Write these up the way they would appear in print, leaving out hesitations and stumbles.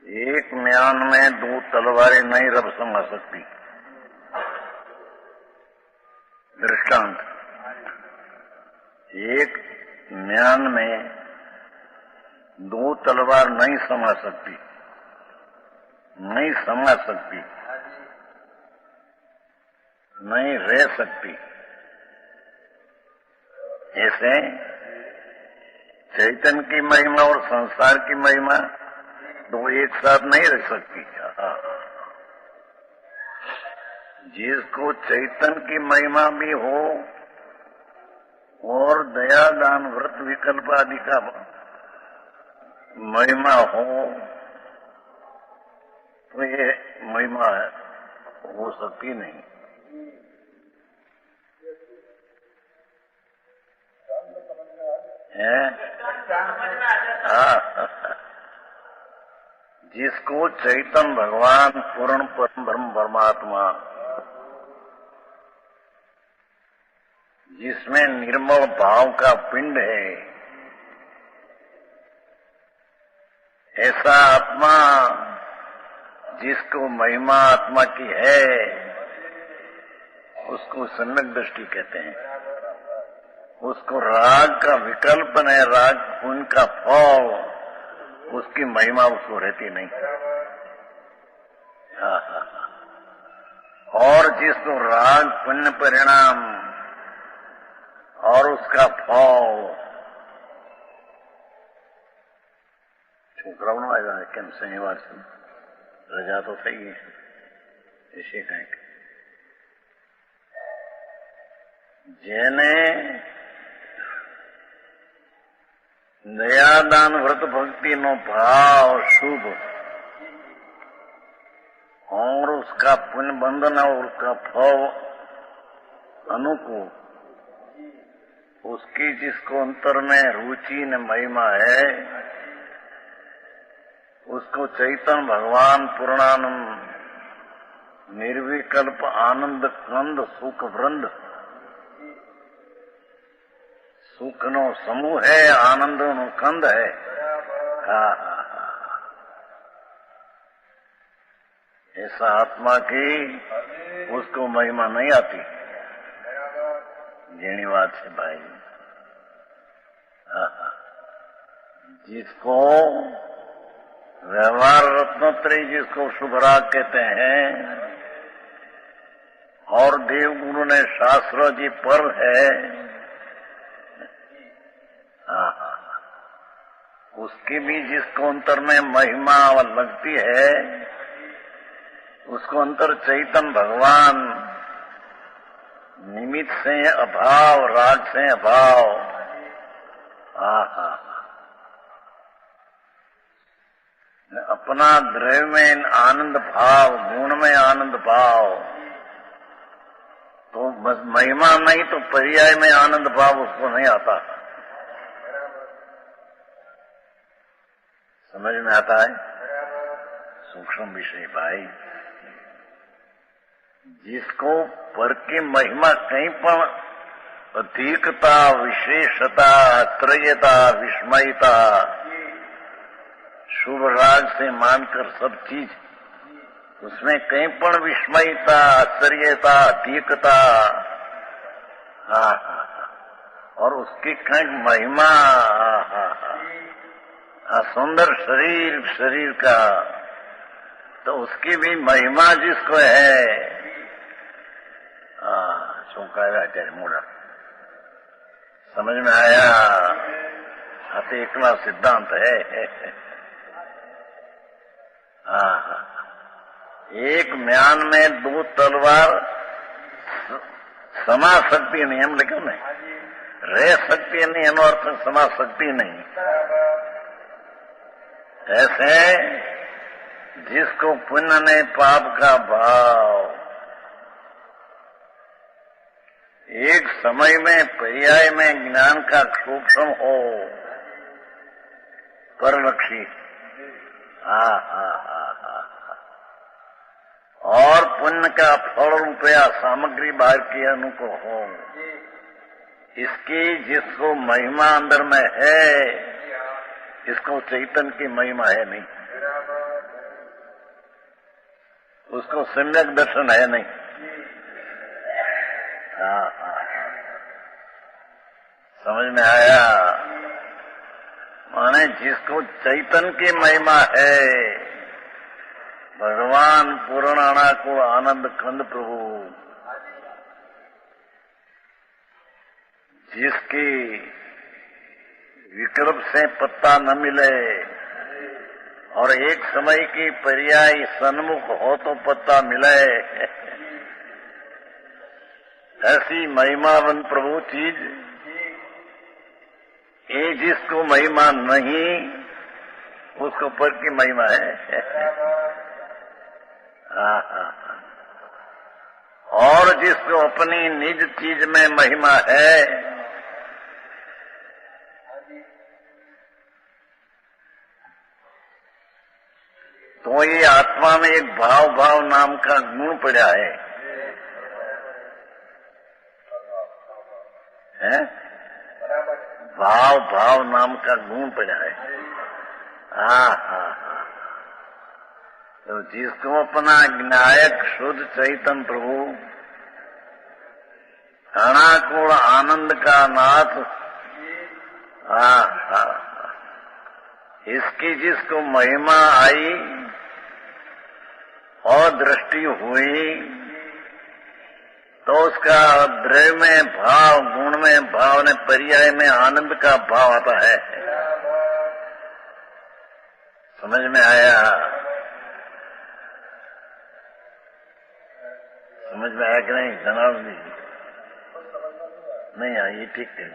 एक म्यान में दो तलवारें नहीं रब समा सकती। दृष्टांत, एक म्यान में दो तलवार नहीं समा सकती, नहीं समा सकती, नहीं रह सकती। ऐसे चैतन्य की महिमा और संसार की महिमा दो एक साथ नहीं रह सकती। जिसको चैतन्य की महिमा भी हो और दया दान व्रत विकल्प आदि का महिमा हो तो ये महिमा हो सकती नहीं है। जिसको चैतन्य भगवान पूर्ण परम ब्रह्म परमात्मा, जिसमें निर्मल भाव का पिंड है, ऐसा आत्मा जिसको महिमा आत्मा की है उसको सम्यक दृष्टि कहते हैं। उसको राग का विकल्प नहीं, राग पुण्य का फल, उसकी महिमा उसको रहती नहीं। और जिसको राग पुण्य परिणाम और उसका फल છોકરાઓનો આવ્યા કેમ શનિવાર છે, રજા તો થઈ ગઈ છે કંઈક। જેને દયાદાન વ્રત ભક્તિનો भाव शुभ और उसका पुण्य बंधन और उसका फल अनुकूल, उसकी जिसको अंतर में रुचि न महिमा है उसको चैतन्य भगवान पूर्णानंद निर्विकल्प आनंद कंद सुख वृंद, सुख नो समूह है, आनंद नो कंद है। ऐसा आत्मा की उसको महिमा नहीं आती। जेनी बात है भाई। जिसको व्यवहार रत्नोत्तरी, जिसको शुभ राग कहते हैं और देवगुरु ने शास्त्र जी पर्व है, उसकी भी जिसको अंतर में महिमा लगती है उसको अंतर चैतन्य भगवान निमित्त से अभाव, राग से अभाव, अपना द्रव्य में आनंद भाव, गुण में आनंद भाव, तो बस महिमा नहीं तो पर्याय में आनंद भाव उसको नहीं आता। समझ में आता है? सूक्ष्म विषय भाई। जिसको पर की महिमा कहीं पर अधिकता, विशेषता, त्रयता, विस्मयता, शुभ राग से मानकर सब चीज उसमें कहीं पर विस्मयता, आश्चर्यता, अधिकता, और उसकी कहीं महिमा, सुंदर शरीर का, तो उसकी भी महिमा जिसको है, आचार्य मूड़ा समझ में आया? हाथी एकला सिद्धांत है। एक म्यान में दो तलवार समा सकती नहीं, हम लिखा नहीं, रह सकती नहीं, हम अर्थ समा सकती नहीं। ऐसे जिसको पुण्य ने पाप का भाव एक समय में पर्याय में ज्ञान का सूक्ष्म हो, परलक्षी, और पुण्य का फल रुपया सामग्री बाहर की अनुकूल हो, इसकी जिसको महिमा अंदर में है, इसको चैतन्य की महिमा है नहीं। उसको सम्यक दर्शन है नहीं। हाँ, समझ में आया? माने जिसको चैतन्य की महिमा है, भगवान पूर्णाकुल आनंद कंद प्रभु, जिसकी विकल्प से पत्ता न मिले और एक समय की पर्याय सन्मुख हो तो पत्ता मिले, ऐसी महिमावन प्रभु चीज ये जिसको महिमा नहीं उसको पर की महिमा है। और जिसको अपनी निज चीज में महिमा है, तो ये आत्मा में एक भाव नाम का गुण पड़ा है, भाव नाम का गुण पड़ा है। तो जिसको अपना ज्ञायक शुद्ध चैतन्य प्रभु अनाकुल आनंद का नाथ, इसकी जिसको महिमा आई और दृष्टि हुई, तो उसका द्रव्य में भाव, गुण में भाव ने पर्याय में आनंद का भाव आता है। समझ में आया? समझ में आया कि नहीं जनाब जी? नहीं आई, ठीक है।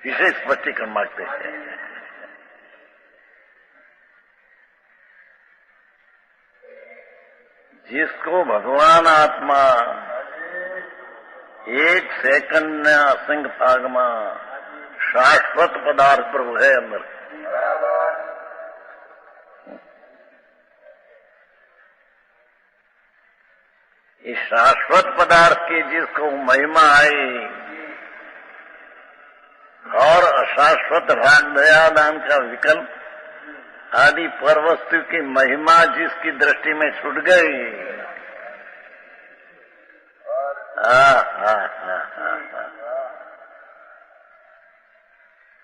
इसे स्पष्टीकरण मांगते हैं। जिसको भगवान आत्मा एक सेकंड में असंग भाग में शाश्वत पदार्थ प्रभु है अंदर, इस शाश्वत पदार्थ की जिसको महिमा आई और अशाश्वत भाग दयादान का विकल्प आदि पर वस्तु की महिमा जिसकी दृष्टि में छूट गई,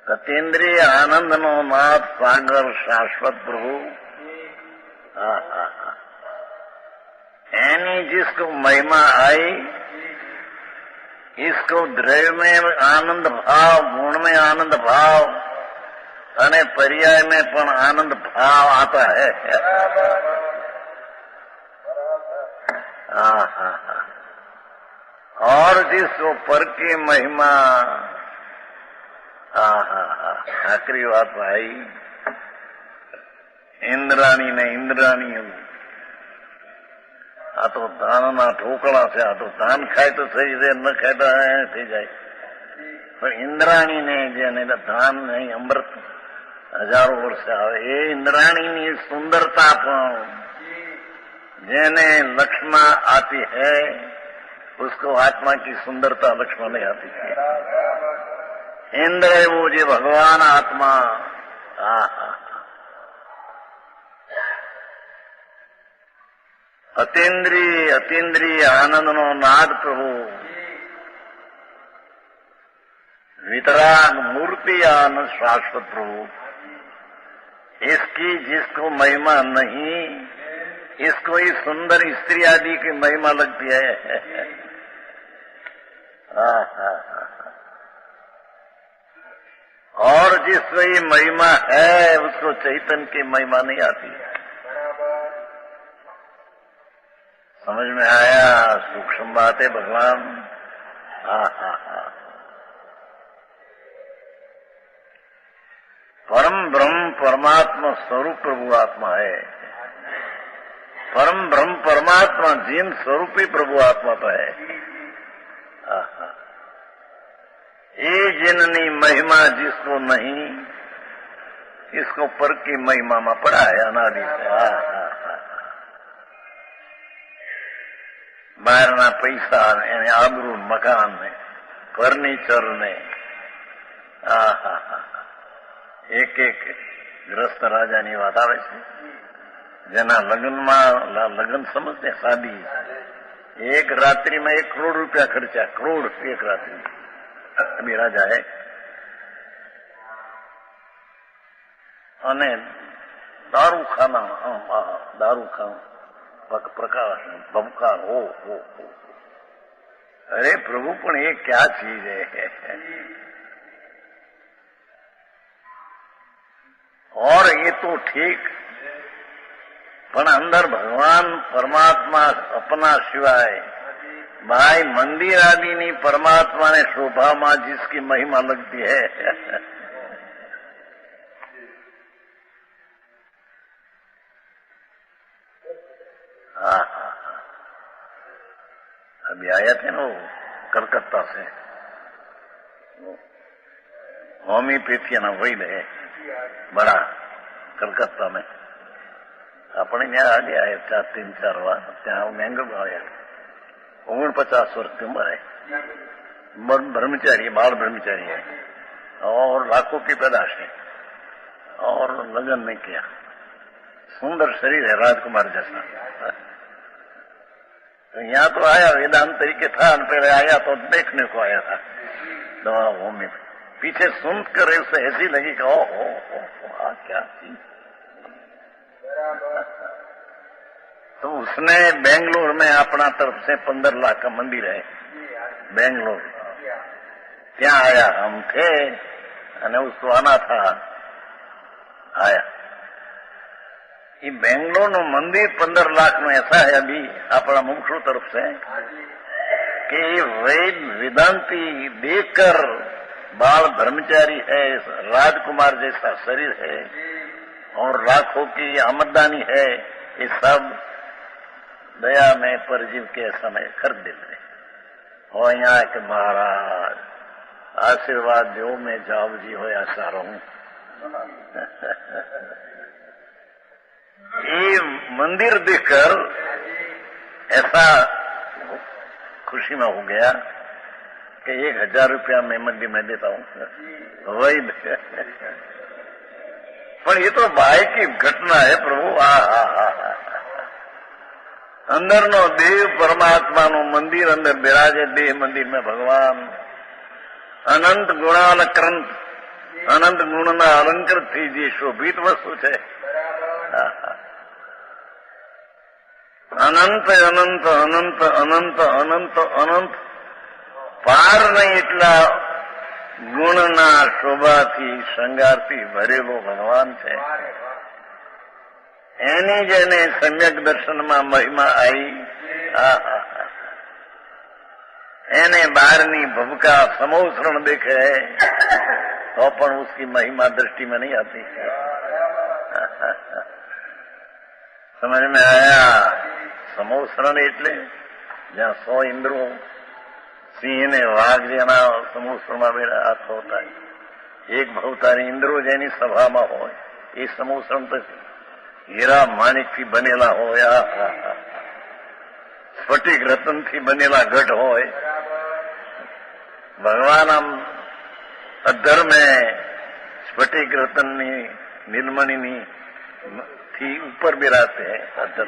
सतेंद्रिय आनंद नो नाथ सागर शाश्वत प्रभु, यानी जिसको महिमा आई, इसको द्रव्य में आनंद भाव, गुण में आनंद भाव अने पर्याय में पण आनंद भाव आता है। और जिसको पर की महिमा, आखिरी बात भाई, इंद्राणी ने इंद्राणी आ तो दान ना ठोकड़ा से, आ तो दान खाए तो सही से, न खाए तो थी जाए। पर इंद्राणी ने जेने दान नहीं अमृत हजारों वर्ष आवे, ये इंद्राणी की सुंदरता पण जेने लक्ष्मा आती है, उसको आत्मा की सुंदरता लक्ष्मा नहीं आती है। इंद्र है वो जो भगवान आत्मा, अतीन्द्रिय आनंद नो नाद प्रभु, वितराग मूर्ति आनंद शाश्वत प्रभु, इसकी जिसको महिमा नहीं, इसको ही सुंदर स्त्री आदि की महिमा लगती है। और जिसको ये महिमा है, उसको चैतन्य की महिमा नहीं आती। समझ में आया? सूक्ष्म बात है भगवान। परम ब्रह्म परमात्मा स्वरूप प्रभु आत्मा है। परम ब्रह्म परमात्मा जीन स्वरूपी प्रभु आत्मा तो है। ये जिननी महिमा जिसको नहीं, इसको पर की महिमा में पड़ा है अनादि से। બહારના પૈસા એને આબરૂ મકાન ને ફર્નિચર ને એક એક ગ્રસ્ત રાજાની વાત આવે છે જેના લગ્ન સમજते शादी, एक रात्रि में 1 करोड़ रुपया खर्चा, करोड़ एक रात्रि। अभी राजा है અને દારૂખાના પ્રકાશ બમકાર हो। अरे प्रभु पण ये क्या चीज है। और ये तो ठीक, पण अंदर भगवान परमात्मा अपना सिवाय भाई मंदिर आदि नहीं, परमात्मा ने शोभा में जिसकी महिमा लगती है अभी आया थे ना वो कलकत्ता से, होम्योपैथी ना वैद है बड़ा कलकत्ता में। अपने यहाँ आ गया है 3-4 बार, त्या मैंगल आया। 49 वर्ष की उम्र है, ब्रह्मचारी, बाल ब्रह्मचारी है और लाखों की पैदाश है और लगन नहीं किया। सुंदर शरीर है राजकुमार जैसा। तो यहाँ तो आया वेदांत तरीके था, पहले आया तो देखने को आया था दवा होमी। पीछे सुनकर उसे ऐसी लगी कि ओ क्या चीज। तो उसने बेंगलोर में अपना तरफ से 15 लाख का मंदिर है बेंगलोर, त्या आया। हम थे અને उसको आना था, आया। ये बेंगलोर नो मंदिर 15 लाख में ऐसा है अभी अपना मुमुक्षु तरफ से कि वेदांती देखकर बाल ब्रह्मचारी है, राजकुमार जैसा शरीर है और लाखों की आमदनी है, ये सब दया में परजीव के समय खरीद देते हो। यहाँ के महाराज आशीर्वाद दो, मैं जाओ जी हो ऐसा रहूं। ये मंदिर देखकर ऐसा खुशी में हो गया कि 1000 रुपया मैं मंदिर में देता हूँ वही। पर ये तो भाई की घटना है प्रभु। अंदर नो देव परमात्मा नो मंदिर अंदर बिराजे, देह मंदिर में भगवान अनंत गुणालंकृत, अनंत गुणना अलंकृत थी जी शोभित वस्तु है। अनंत अनंत अनंत अनंत अनंत अनंत पार नहीं એટલા ગુણના શોભાથી શૃંગારથી ભરેલો ભગવાન છે। એની જેને સમ્યક દર્શનમાં મહિમા આવી, એને બહારની ભબકા સમોસરણ દેખે तो पण उसकी महिमा दृष्टि में नहीं आती। समझ में आया? समोसरण એટલે જ્યાં 100 इंद्रो सिंह ने वाघ जेना समोसरण में हाथ होता है। एक भवतारी इंद्रो जेनी सभा में हो, ये समोसरण तो हीरा माणिक थी बनेला हो या स्फटिक रतन थी बनेला घट हो। भगवान आम अधर में स्फटिक रतन नीलमणि थी ऊपर बिराते हैं अधर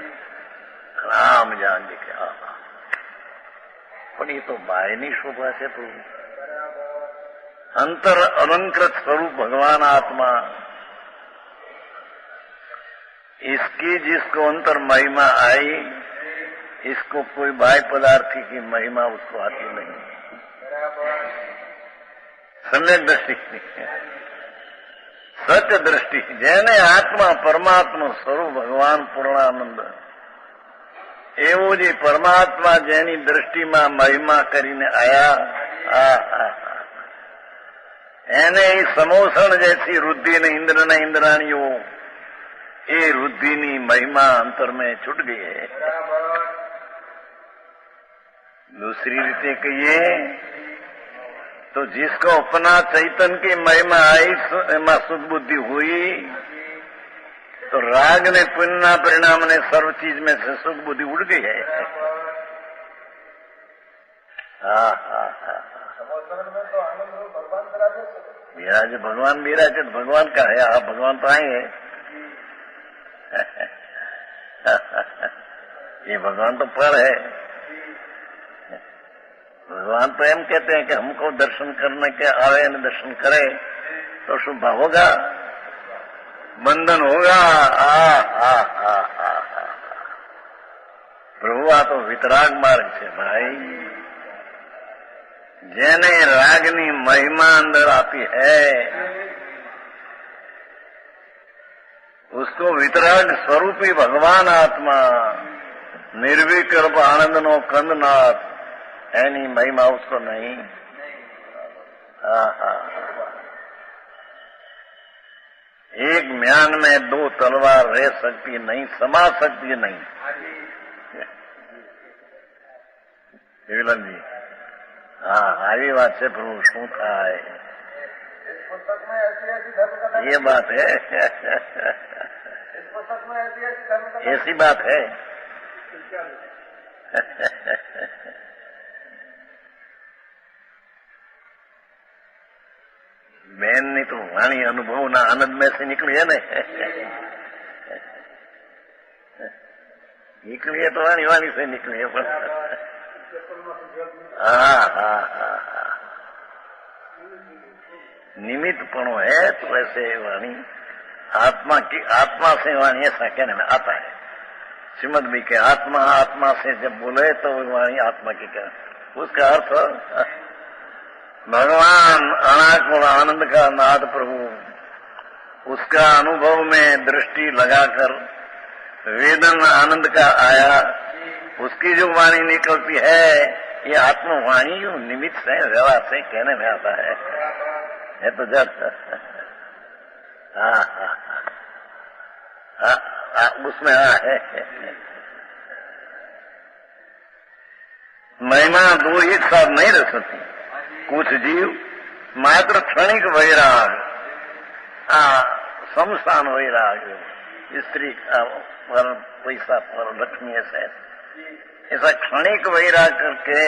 राम जान देखे। पण ये तो बायनी शोभा है प्रभु। अंतर अलंकृत स्वरूप भगवान आत्मा, इसकी जिसको अंतर महिमा आई, इसको कोई बाह्य पदार्थ की महिमा उसको आती नहीं। सम्यक दृष्टि, सत्य दृष्टि, जेने आत्मा परमात्मा स्वरूप भगवान पूर्णानंद एवं जी परमात्मा जेनी दृष्टि में महिमा करीने आया, एने समोसण जैसी रुद्धि ने इंद्र ने इंद्राणियों ये रुद्धि नी महिमा अंतर में छूट गई है। दूसरी रीते कहिए तो जिसको अपना चैतन्य की महिमा आई, सुख बुद्धि हुई, तो राग ने पुण्य परिणाम ने सर्व चीज में से सुख बुद्धि उड़ गई है। विराज भगवान विराज भगवान का है। भगवान तो आए है। ये भगवान तो पर है। भगवान तो एम कहते हैं कि हमको दर्शन करने के आवे न दर्शन करे तो शुभ होगा, बंधन होगा। प्रभु आ तो वितराग मार्ग છે भाई। જેને રાગની મહિમા અંદર આપી है उसको वितराग स्वरूपी भगवान आत्मा निर्विकल्प आनंद नो कंदनाथ एनी महिमा उसको नहीं। एक म्यान में दो तलवार रह सकती नहीं, समा सकती नहीं। जी हाँ આવી વાત છે પ્રભુ, શું થાય ये बात है। ऐसी बात है। बहन ने तो वाणी अनुभव ना आनंद में से निकली है ना। निकली है तो वाणी वाणी से निकली है। हाँ निमित्तपणो है तो ऐसे वाणी आत्मा की, आत्मा से वाणी ऐसा कहने में आता है। श्रीमद भी के आत्मा आत्मा से जब बोले तो वाणी आत्मा की क्या, उसका अर्थ भगवान अनाकुल आनंद का नाद प्रभु, उसका अनुभव में दृष्टि लगाकर वेदन आनंद का आया, उसकी जो वाणी निकलती है ये आत्मवाणी जो निमित्त से व्यवहार से कहने में आता है तो जब उसमें है महिमा दो एक साथ नहीं रह सकती। कुछ जीव मात्र क्षणिक वैराग, समस्थान वैराग, स्त्री पर पैसा पर लक्ष्मी ऐसा क्षणिक वैराग करके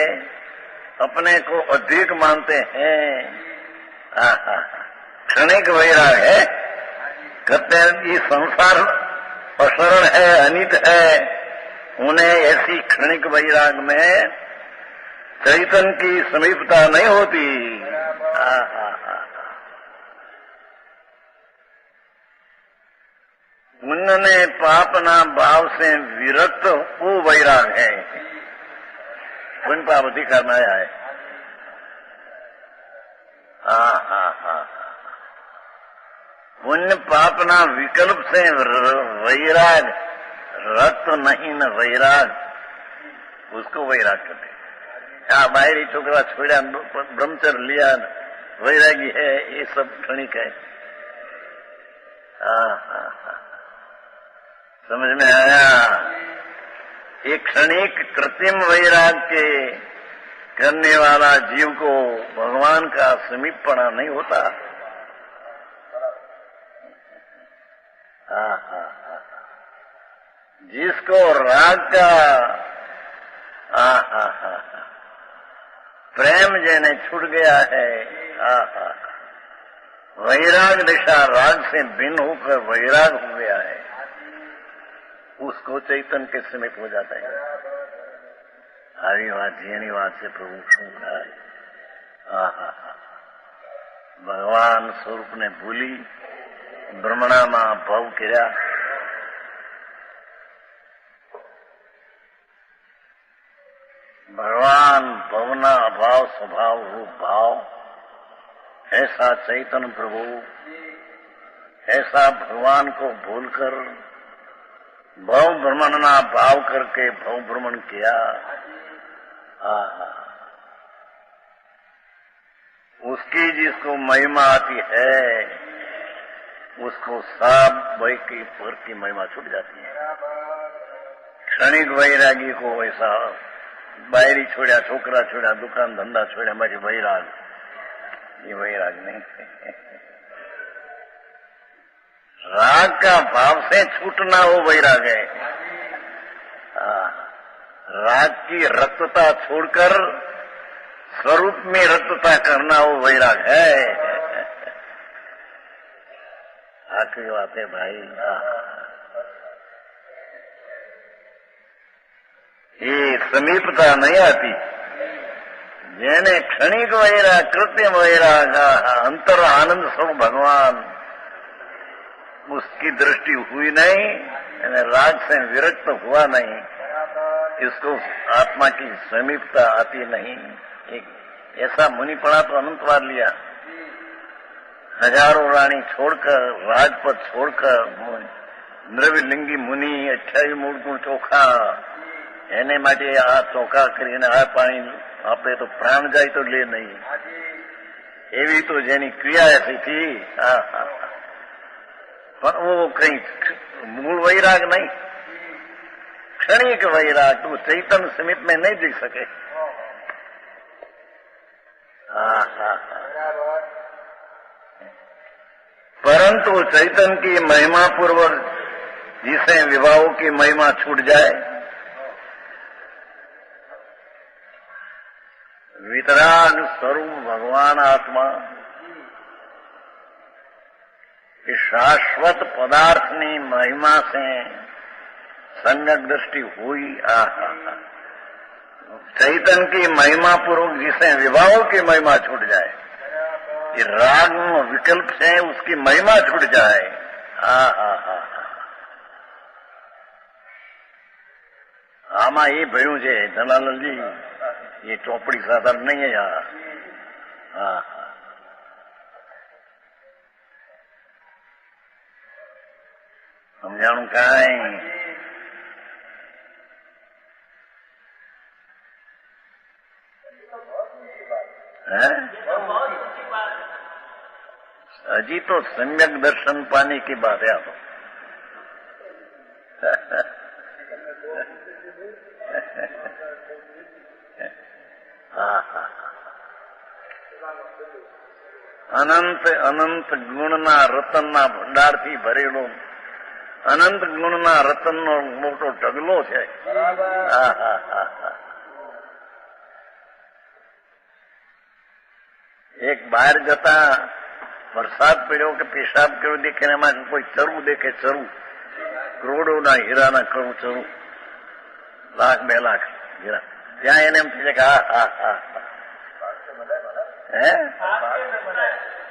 अपने को अधिक मानते हैं। क्षणिक वैराग है, कहते हैं ये संसार अशरण है, अनित है। उन्हें ऐसी क्षणिक वैराग में चैतन्य की समीपता नहीं होती। पुण्य पापना भाव से विरक्त वो वैराग है। पुण्य पाप अधिक करना है। पुण्य पापना विकल्प से वैराग, रक्त नहीं न वैराग, उसको वैराग कहते हैं। बाहरी छोकरा छोड़ा ब्रह्मचर्य लिया वैरागी है, ये सब क्षणिक है। समझ में आया? एक क्षणिक कृत्रिम वैराग के करने वाला जीव को भगवान का समीपपना नहीं होता। जिसको राग का प्रेम जेने छूट गया है, वैराग दिशा राग से भिन्न होकर वैराग हो गया है, उसको चैतन्य के समीप हो जाता है। આવી વાત જેની વાત છે પ્રભુ શું થાય। ભગવાન સ્વરૂપને ભૂલી બ્રહ્મણામાં ભાવ કર્યા। भगवान भवना अभाव स्वभाव रूप भाव, ऐसा चैतन्य प्रभु, ऐसा भगवान को भूलकर भव भ्रमणना भाव करके भव भ्रमण किया। उसकी जिसको महिमा आती है उसको सब वही की पर की महिमा छूट जाती है। क्षणिक वैरागी को ऐसा बाहरी छोड़ा, छोकरा छोड़ा, दुकान धंधा छोड़ा, हमारी वैराग, ये वैराग नहीं। राग का भाव से छूटना वो वैराग है। राग की रक्तता छोड़कर स्वरूप में रक्तता करना वो वैराग है। आखिरी बात है भाई। ये समीपता नहीं आती। जेने क्षणिक वैराग, कृत्रिम वैराग, अंतर आनंद स्वरूप भगवान, उसकी दृष्टि हुई नहीं, राग से विरक्त हुआ नहीं, इसको आत्मा की समीपता आती नहीं। एक ऐसा मुनि पड़ा तो अनंत बार लिया, हजारों रानी छोड़कर, राजपद छोड़कर, द्रव्यलिंगी मुनि 28 મૂળ ગુણ ચોખા, એને માટે આ ચોખા કરીને આ પાણી આપે તો પ્રાણ જાય તો લે નહીં, એવી તો જેની ક્રિયા થતી, પણ वो कहीं मूल वैराग नहीं, क्षणिक वैराग, तो चैतन्य समीप में नहीं दिख सके। परंतु चैतन्य की महिमा पूर्वक जिसे विवाहों की महिमा छूट जाए, वितराग स्वरूप भगवान आत्मा इस शाश्वत पदार्थनी महिमा से सम्यक दृष्टि हुई। चैतन्य की महिमा पूर्वक जिसे विवाहों की महिमा छूट जाए, ये राग विकल्प से उसकी महिमा छूट जाए। आमा ये भयू है जलालाल जी, ये चौपड़ी साधारण नहीं है यहाँ। समझाणु कहाँ है? अजी तो सम्यक दर्शन पाने की बात है। आप अनंत अनंत गुणना रतनना भंडारथी भरेलो अनंत गुणना रतननो मोटो ढगलो है। एक बाहर जता वरसाद पड़ो के पेशाब करो देखे ने में कोई चरू देखे, चरू करोड़ों ना हीरा ना करोड़ चरू, लाख 2 लाख हीरा, त्या एने एम थे है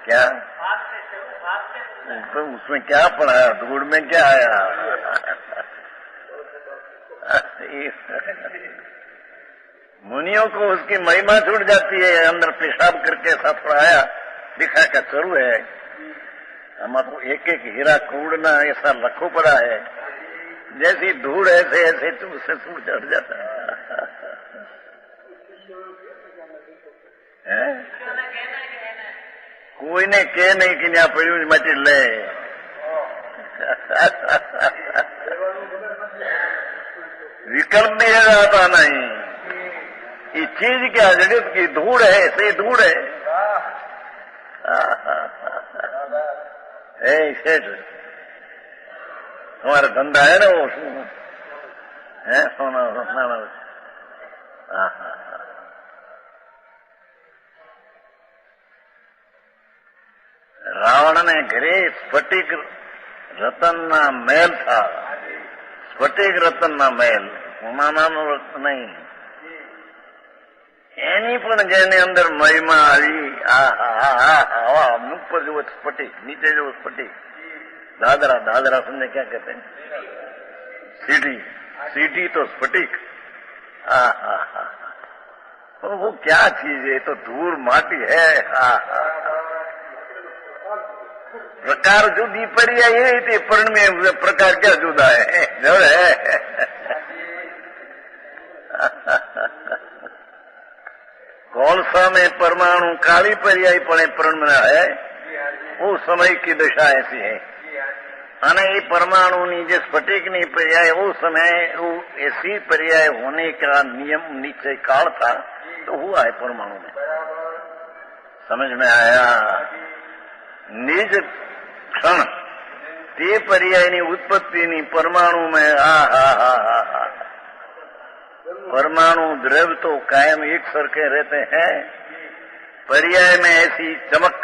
क्या, तो उसमें क्या पड़ा, धूड़ में क्या आया? मुनियों को उसकी महिमा छूट जाती है, अंदर पेशाब करके ऐसा थोड़ा आया, दिखा क्या चरू है, हमारा तो एक एक हीरा करोड़ना ऐसा लखों पड़ा है, जैसी धूड़ ऐसे ऐसे उससे छूट चढ़ जाता है। कोई ने कह नहीं कि यहाँ पड़ी मटी ले, विकल्प नहीं रहता नहीं, ये चीज क्या जगत की धूड़ है, ऐसे धूड़ है। सेठ हमारा धंधा है ना, वो है सोना सोना। रावण ने घरे स्फटिक रतन ना महल था, स्फटिक रतन ना महल, सोना रत्न नहीं, એની પણ જેને અંદર મહિમા આવી, હવા ઉપર જેવો સ્ફટિક, નીચે જેવો સ્ફટિક, દાદરા દાદરા समझे क्या कहते हैं, सीढ़ी सीढ़ी तो स्फटिक। तो वो क्या चीज है, तो धूल माटी है। प्रकार जुदी पड़ी है, ये थी पर्ण में प्रकार क्या जुदा है, जड़ है। कौन सा में परमाणु काली पर्याय पड़े प्रण है, वो समय की दशा ऐसी है। અને એ પરમાણુની જે સ્ફટિકની पर्याय वो समय वो ऐसी पर्याय होने का नियम निश्चय काल था, तो हुआ है परमाणु में। समझ में आया? निज क्षण ते पर्यायनी उत्पत्तिनी परमाणु में परमाणु द्रव्य तो कायम एक सरके रहते हैं, पर्याय में ऐसी चमक